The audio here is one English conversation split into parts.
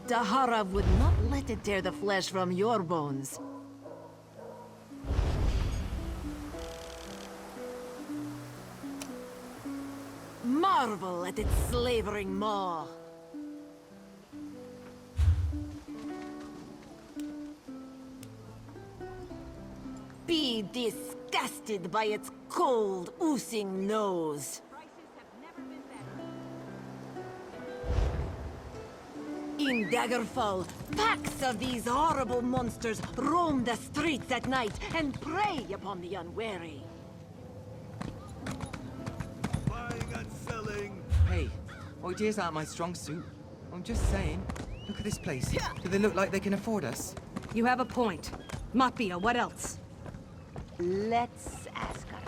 Dahara would not let it tear the flesh from your bones. Marvel at its slavering maw. Be disgusted by its cold, oozing nose. In Daggerfall, packs of these horrible monsters roam the streets at night and prey upon the unwary. Buying and selling. Hey, ideas aren't my strong suit. I'm just saying. Look at this place. Do they look like they can afford us? You have a point. Mapia, what else? Let's ask around.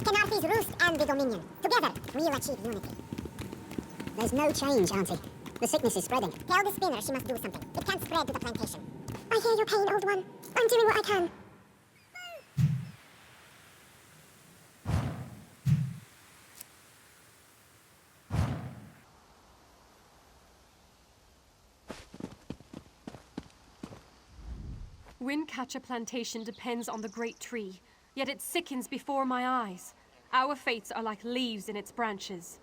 Kanarthis roost and the Dominion. Together, we'll achieve unity. There's no change, Auntie. The sickness is spreading. Tell the spinner she must do something. It can't spread to the plantation. I hear your pain, old one. I'm doing what I can. Windcatcher Plantation depends on the great tree, yet it sickens before my eyes. Our fates are like leaves in its branches.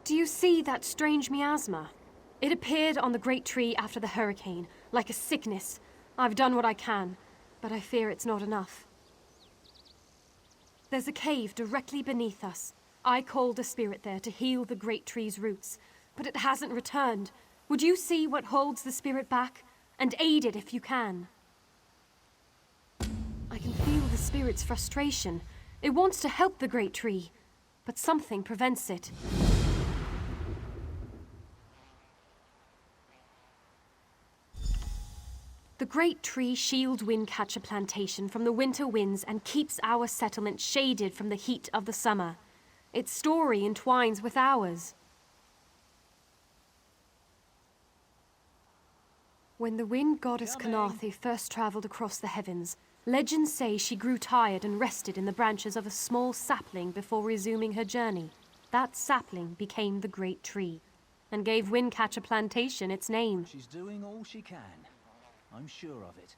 Do you see that strange miasma? It appeared on the great tree after the hurricane, like a sickness. I've done what I can, but I fear it's not enough. There's a cave directly beneath us. I called a spirit there to heal the great tree's roots, but it hasn't returned. Would you see what holds the spirit back? And aid it if you can. I can feel the spirit's frustration. It wants to help the great tree, but something prevents it. The great tree shields Windcatcher Plantation from the winter winds and keeps our settlement shaded from the heat of the summer. Its story entwines with ours. When the wind goddess Kanarthis first traveled across the heavens, legends say she grew tired and rested in the branches of a small sapling before resuming her journey. That sapling became the great tree and gave Windcatcher Plantation its name. She's doing all she can. I'm sure of it.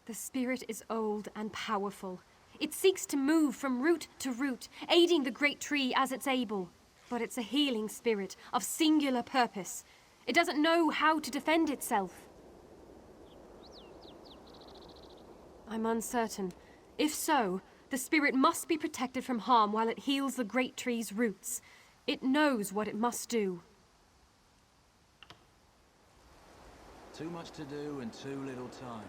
The spirit is old and powerful. It seeks to move from root to root, aiding the great tree as it's able. But it's a healing spirit of singular purpose. It doesn't know how to defend itself. I'm uncertain. If so, the spirit must be protected from harm while it heals the great tree's roots. It knows what it must do. Too much to do and too little time.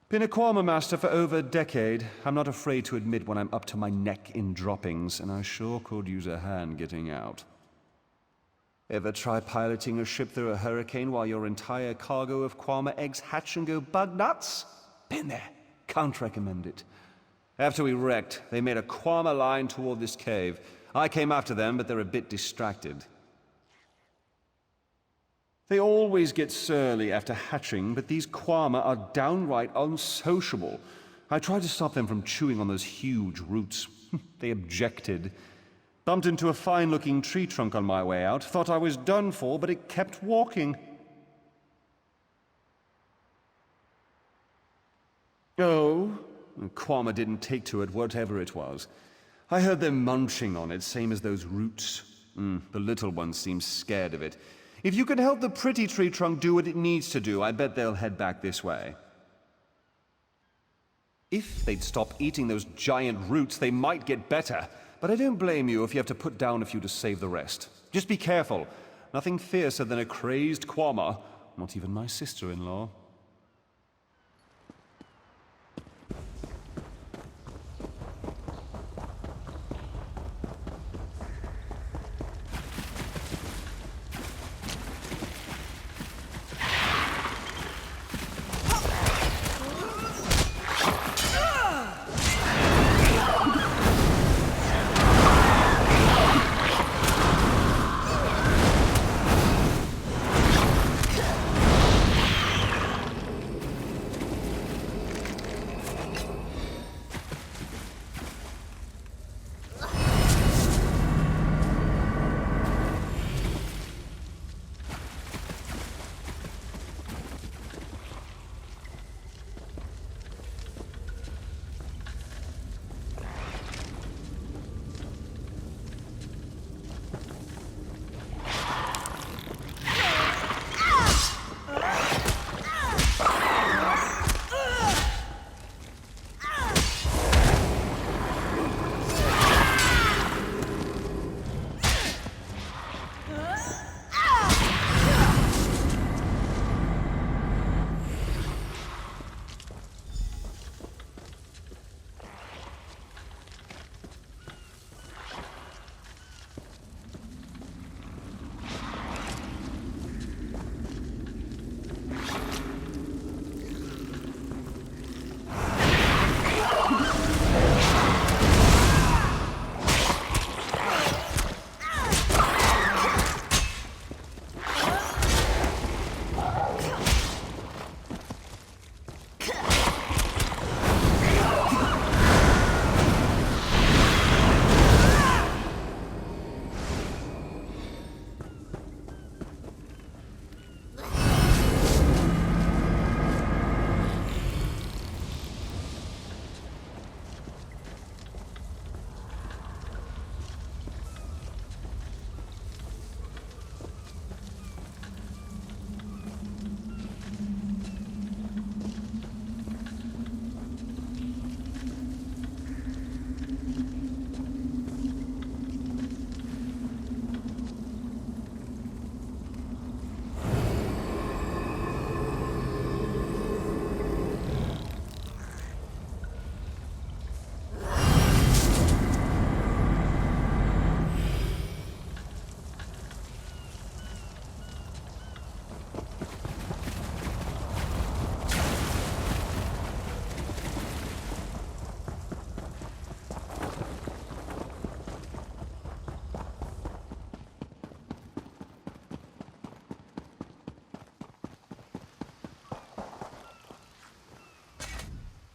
Been a Quama master for over a decade. I'm not afraid to admit when I'm up to my neck in droppings, and I sure could use a hand getting out. Ever try piloting a ship through a hurricane while your entire cargo of Quama eggs hatch and go bug nuts? Been there. Can't recommend it. After we wrecked, they made a Quama line toward this cave. I came after them, but they're a bit distracted. They always get surly after hatching, but these Kwama are downright unsociable. I tried to stop them from chewing on those huge roots. They objected. Bumped into a fine-looking tree trunk on my way out. Thought I was done for, but it kept walking. Oh, Kwama didn't take to it, whatever it was. I heard them munching on it, same as those roots. The little one seems scared of it. If you can help the pretty tree trunk do what it needs to do, I bet they'll head back this way. If they'd stop eating those giant roots, they might get better. But I don't blame you if you have to put down a few to save the rest. Just be careful. Nothing fiercer than a crazed Kwama. Not even my sister-in-law.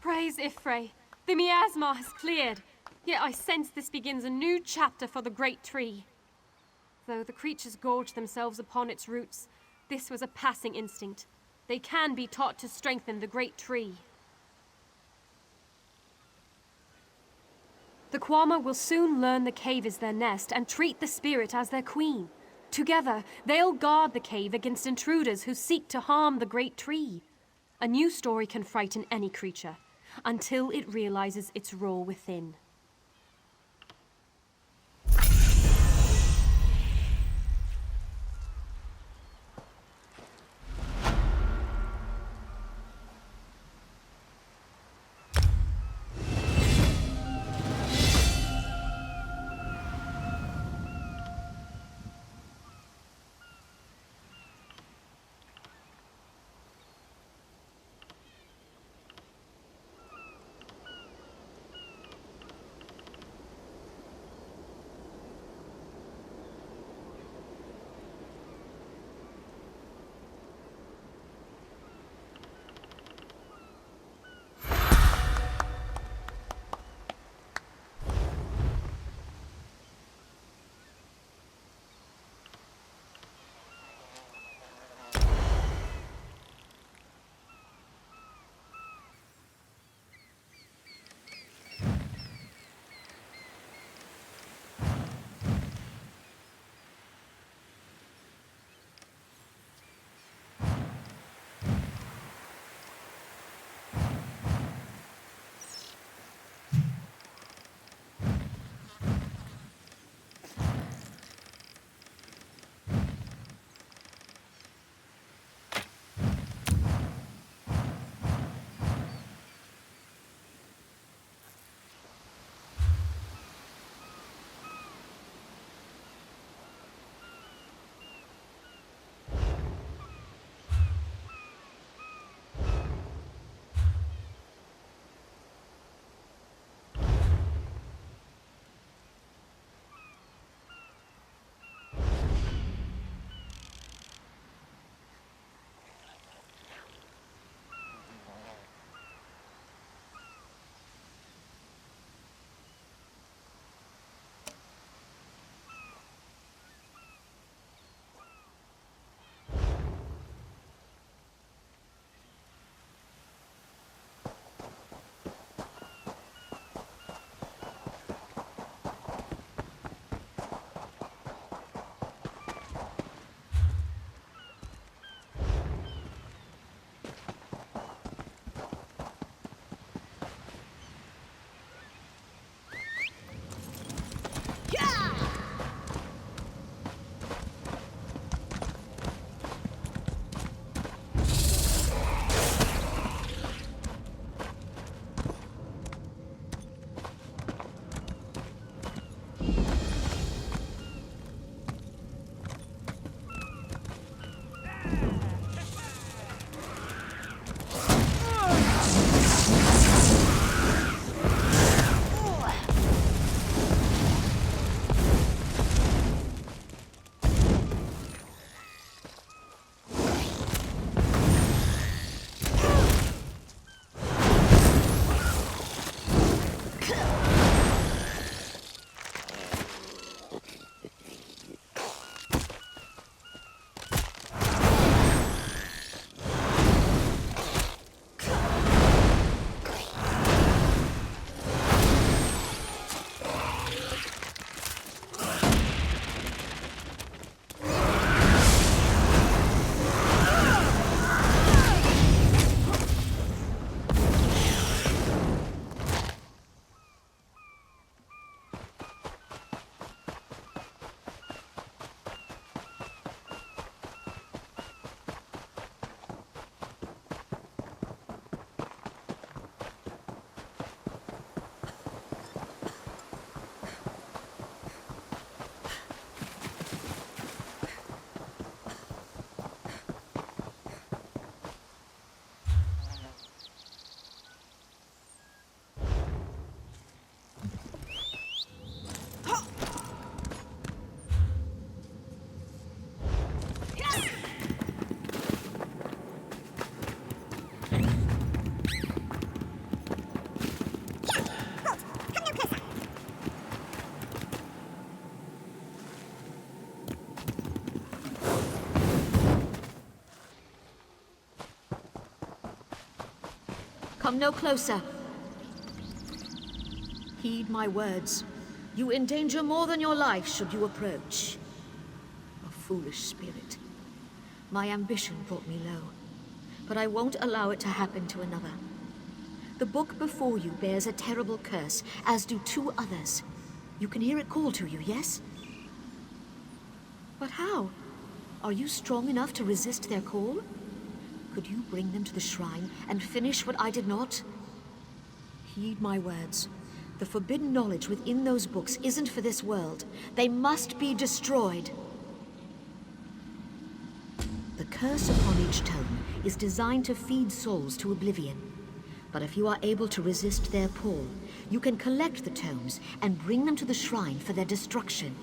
Praise Ifrei. The miasma has cleared. Yet I sense this begins a new chapter for the great tree. Though the creatures gorge themselves upon its roots, this was a passing instinct. They can be taught to strengthen the great tree. The Kwama will soon learn the cave is their nest and treat the spirit as their queen. Together, they'll guard the cave against intruders who seek to harm the great tree. A new story can frighten any creature, until it realizes its role within. Come no closer. Heed my words. You endanger more than your life should you approach. A foolish spirit. My ambition brought me low, but I won't allow it to happen to another. The book before you bears a terrible curse, as do 2 others. You can hear it call to you, yes? But how? Are you strong enough to resist their call? Could you bring them to the shrine and finish what I did not? Heed my words. The forbidden knowledge within those books isn't for this world. They must be destroyed. The curse upon each tome is designed to feed souls to oblivion. But if you are able to resist their pull, you can collect the tomes and bring them to the shrine for their destruction.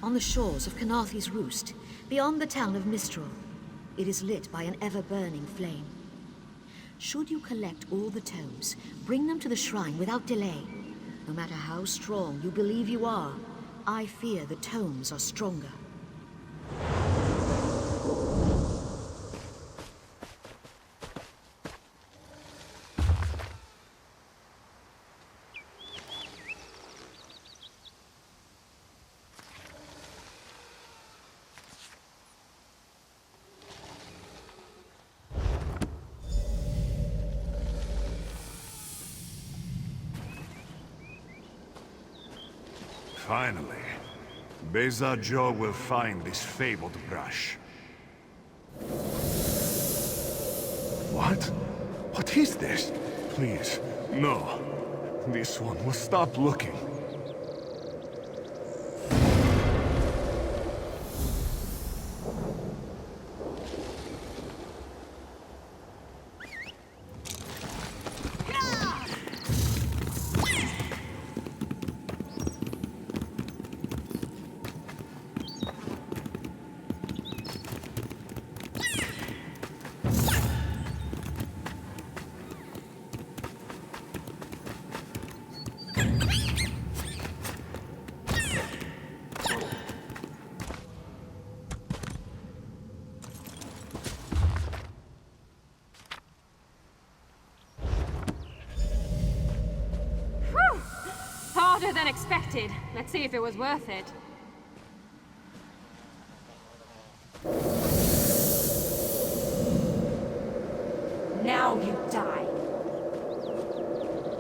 On the shores of Kanarthis' roost, beyond the town of Mistral, it is lit by an ever-burning flame. Should you collect all the tomes, bring them to the shrine without delay. No matter how strong you believe you are, I fear the tomes are stronger. Finally, Beza Joe will find this fabled brush. What? What is this? Please, no. This one will stop looking. Harder than expected. Let's see if it was worth it. Now you die.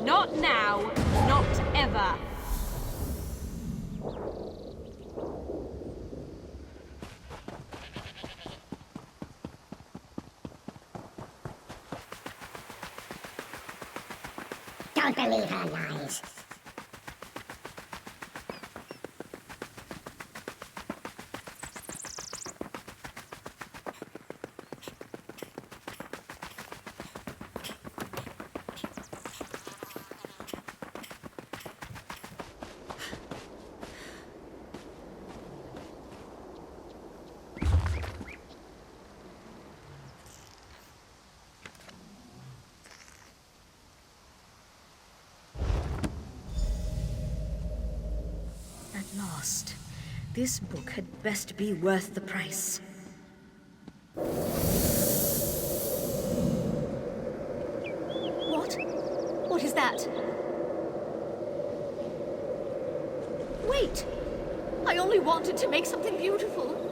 Not now, not ever. Don't believe her lies. At last, this book had best be worth the price. What? What is that? Wait! I only wanted to make something beautiful.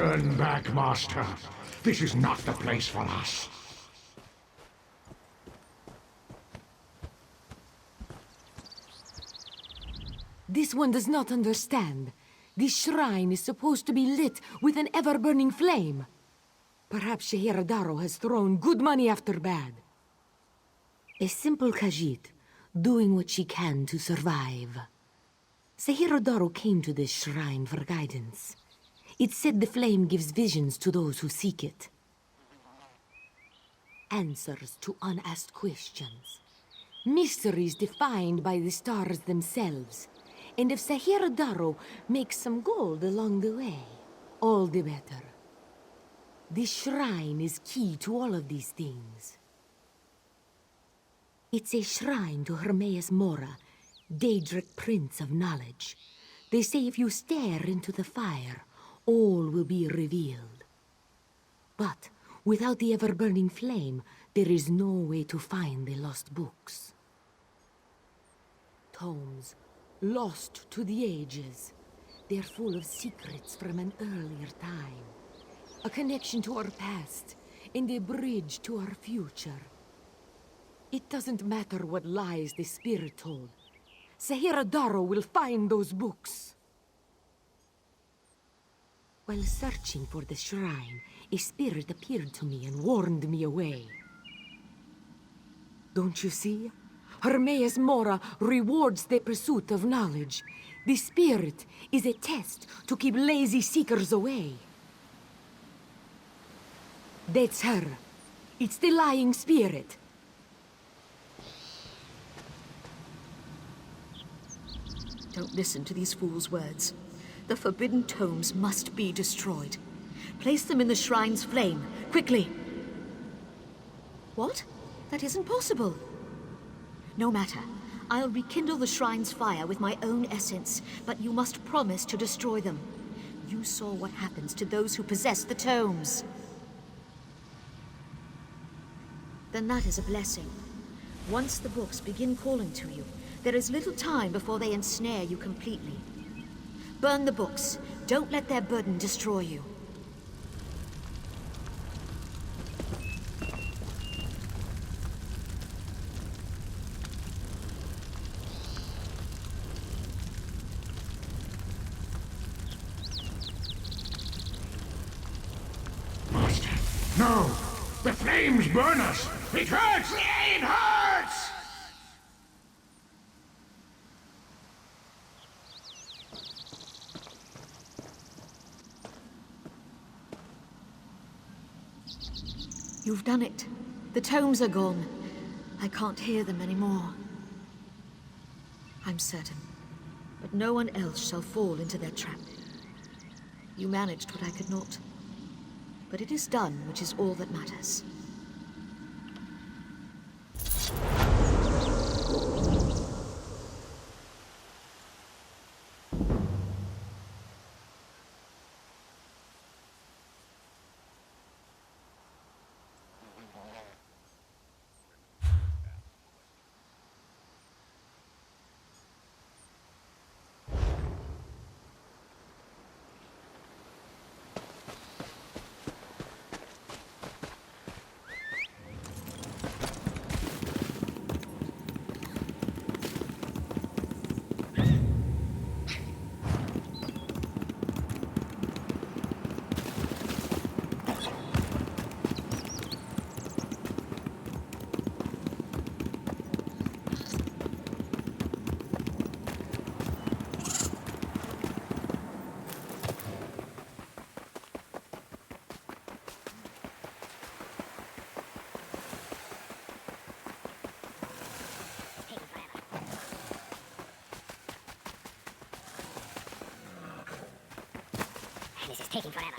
Turn back, Master. This is not the place for us. This one does not understand. This shrine is supposed to be lit with an ever-burning flame. Perhaps Shehiradaro has thrown good money after bad. A simple Khajiit, doing what she can to survive. Shehiradaro came to this shrine for guidance. It said the flame gives visions to those who seek it. Answers to unasked questions. Mysteries defined by the stars themselves. And if Shehiradaro makes some gold along the way, all the better. This shrine is key to all of these things. It's a shrine to Hermaeus Mora, Daedric Prince of Knowledge. They say if you stare into the fire, all will be revealed. But without the ever-burning flame, there is no way to find the lost books. Tomes, lost to the ages. They're full of secrets from an earlier time. A connection to our past, and a bridge to our future. It doesn't matter what lies the spirit told. Shehiradaro will find those books. While searching for the shrine, a spirit appeared to me and warned me away. Don't you see? Hermaeus Mora rewards the pursuit of knowledge. The spirit is a test to keep lazy seekers away. That's her. It's the lying spirit. Don't listen to these fools' words. The forbidden tomes must be destroyed. Place them in the shrine's flame, quickly! What? That isn't possible. No matter. I'll rekindle the shrine's fire with my own essence, but you must promise to destroy them. You saw what happens to those who possess the tomes. Then that is a blessing. Once the books begin calling to you, there is little time before they ensnare you completely. Burn the books. Don't let their burden destroy you. Master, no! The flames burn us! It hurts! It hurts! You've done it. The tomes are gone. I can't hear them anymore. I'm certain. But no one else shall fall into their trap. You managed what I could not. But it is done, which is all that matters. This is taking forever.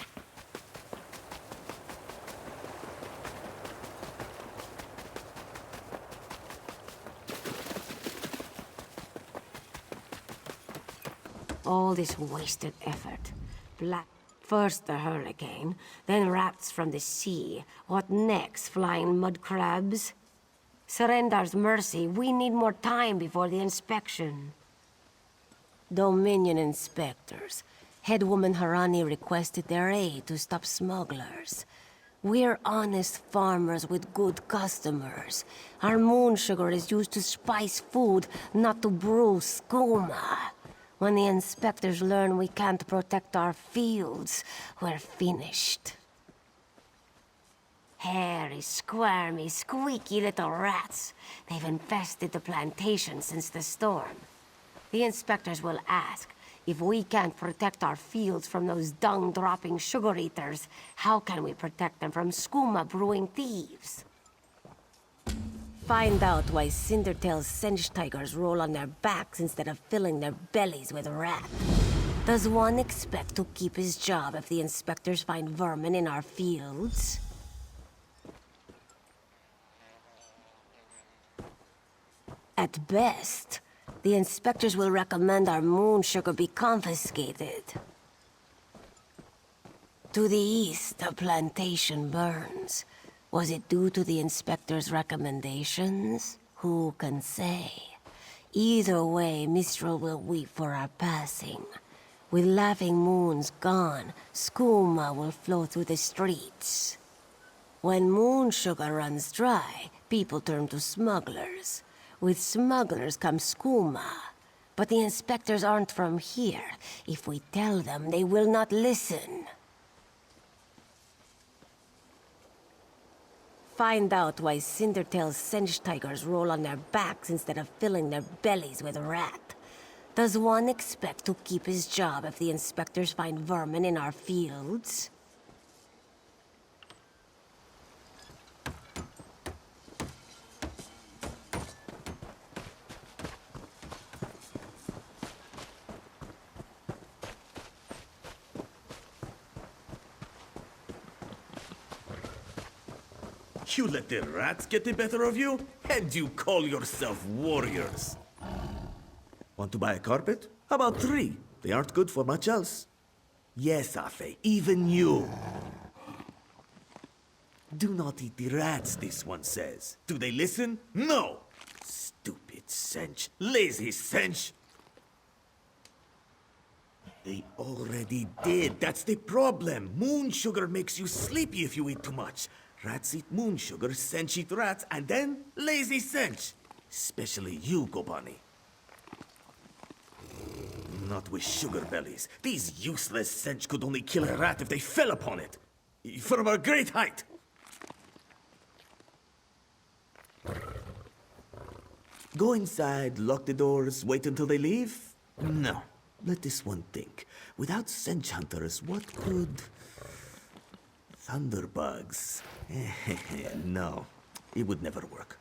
All this wasted effort. First the hurricane, then rats from the sea. What next, flying mud crabs? Surrender's mercy, we need more time before the inspection. Dominion inspectors. Head woman Harani requested their aid to stop smugglers. We're honest farmers with good customers. Our moon sugar is used to spice food, not to brew skooma. When the inspectors learn we can't protect our fields, we're finished. Hairy, squirmy, squeaky little rats. They've infested the plantation since the storm. The inspectors will ask, if we can't protect our fields from those dung-dropping sugar-eaters, how can we protect them from skooma-brewing thieves? Find out why Cindertail's Sench tigers roll on their backs instead of filling their bellies with rat. Does one expect to keep his job if the inspectors find vermin in our fields? At best, the inspectors will recommend our moon sugar be confiscated. To the east, the plantation burns. Was it due to the inspector's recommendations? Who can say? Either way, Mistral will weep for our passing. With laughing moons gone, skooma will flow through the streets. When moon sugar runs dry, people turn to smugglers. With smugglers comes skooma. But the inspectors aren't from here. If we tell them, they will not listen. Find out why Cindertail's Sench tigers roll on their backs instead of filling their bellies with rat. Does one expect to keep his job if the inspectors find vermin in our fields? You let the rats get the better of you? And you call yourself warriors? Want to buy a carpet? How about 3? They aren't good for much else. Yes, Afe, even you. Do not eat the rats, this one says. Do they listen? No! Stupid Sench. Lazy Sench. They already did. That's the problem. Moon sugar makes you sleepy if you eat too much. Rats eat moon sugar, Sench eat rats, and then lazy Sench. Especially you, Gobani. Not with sugar bellies. These useless Sench could only kill a rat if they fell upon it. From a great height. Go inside, lock the doors, wait until they leave? No. Let this one think. Without Sench hunters, what could... Thunderbugs. No, it would never work.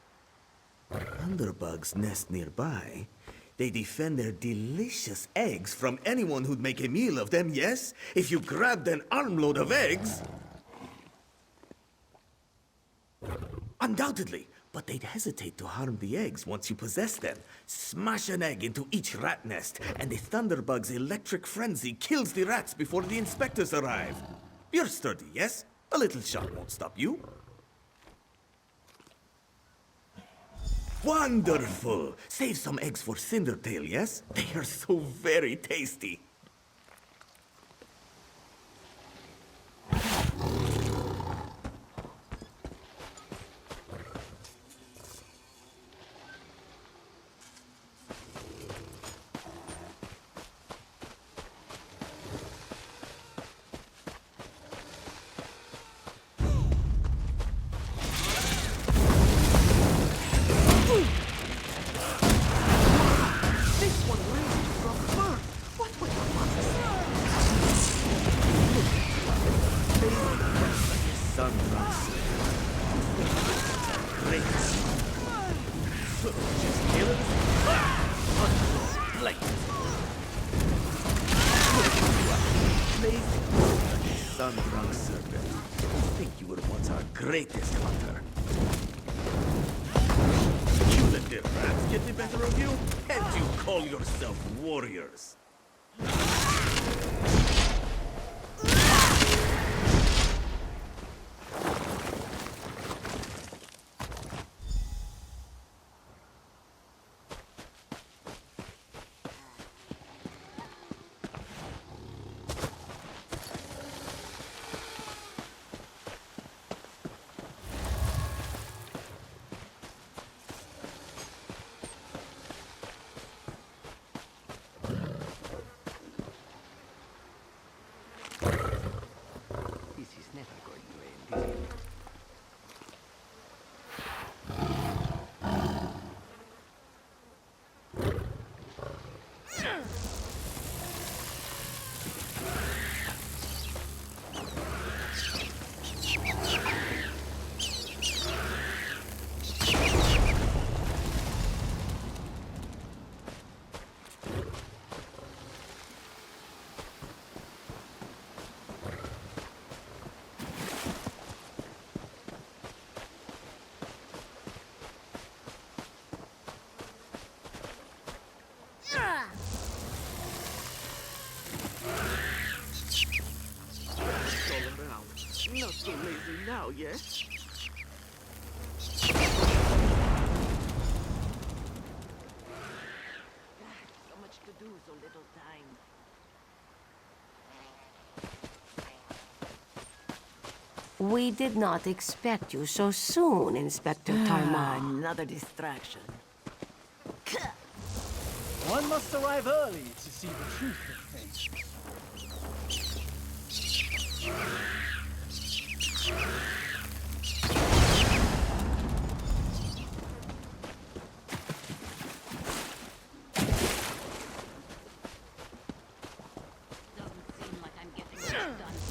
Thunderbugs nest nearby. They defend their delicious eggs from anyone who'd make a meal of them, yes? If you grabbed an armload of eggs... Undoubtedly, but they'd hesitate to harm the eggs once you possess them. Smash an egg into each rat nest, and the Thunderbug's electric frenzy kills the rats before the inspectors arrive. You're sturdy, yes? A little shot won't stop you. Wonderful! Save some eggs for Cindertail, yes? They are so very tasty. Sun-drunk serpent. I think you were once our greatest hunter. You let the rats get the better of you? And you call yourself warriors? yes? So much to do, so little time. We did not expect you so soon, Inspector TYRANT. Another distraction. One must arrive early to see the truth of things. Doesn't seem like I'm getting much done.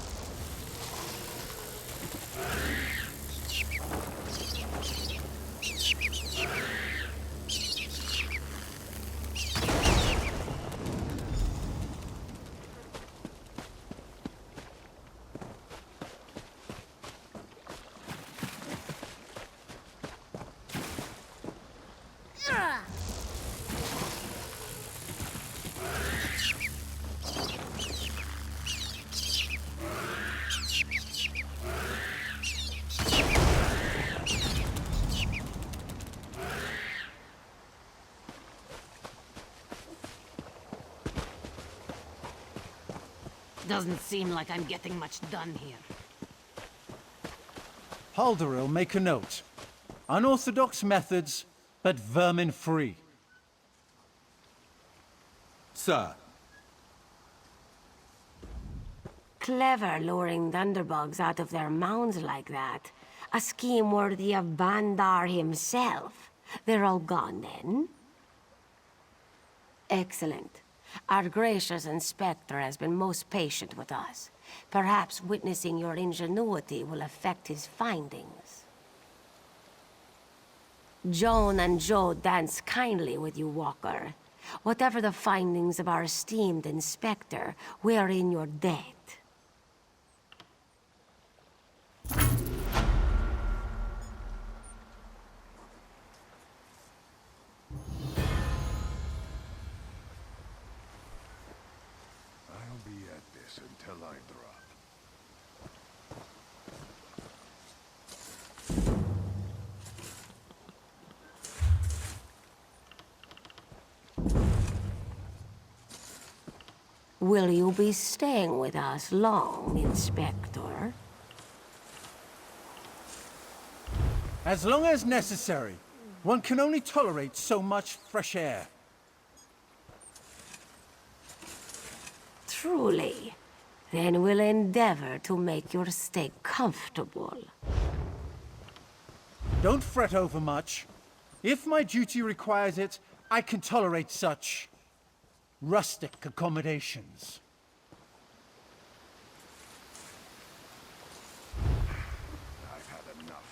Doesn't seem like I'm getting much done here. Halderil, make a note. Unorthodox methods, but vermin-free. Sir. Clever luring thunderbugs out of their mounds like that. A scheme worthy of Bandar himself. They're all gone then? Excellent. Our gracious inspector has been most patient with us. Perhaps witnessing your ingenuity will affect his findings. Joan and Joe dance kindly with you, Walker. Whatever the findings of our esteemed inspector, we are in your debt. I'll be at this until I drop. Will you be staying with us long, Inspector? As long as necessary. One can only tolerate so much fresh air. Truly. Then we'll endeavor to make your stay comfortable. Don't fret over much. If my duty requires it, I can tolerate such rustic accommodations. I've had enough.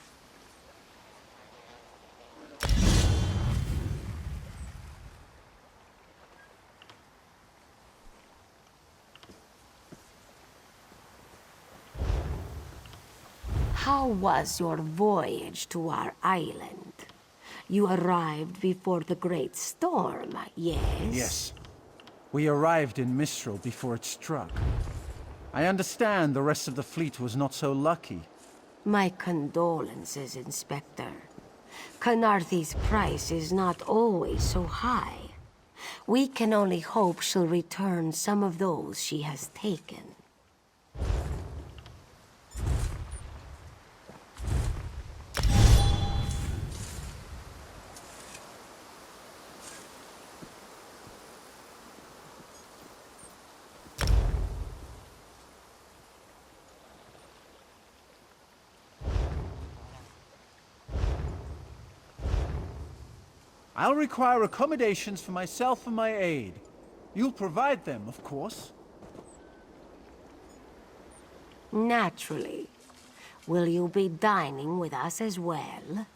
How was your voyage to our island? You arrived before the great storm, yes? Yes. We arrived in Mistral before it struck. I understand the rest of the fleet was not so lucky. My condolences, Inspector. Kanarthis' price is not always so high. We can only hope she'll return some of those she has taken. I'll require accommodations for myself and my aide. You'll provide them, of course. Naturally. Will you be dining with us as well?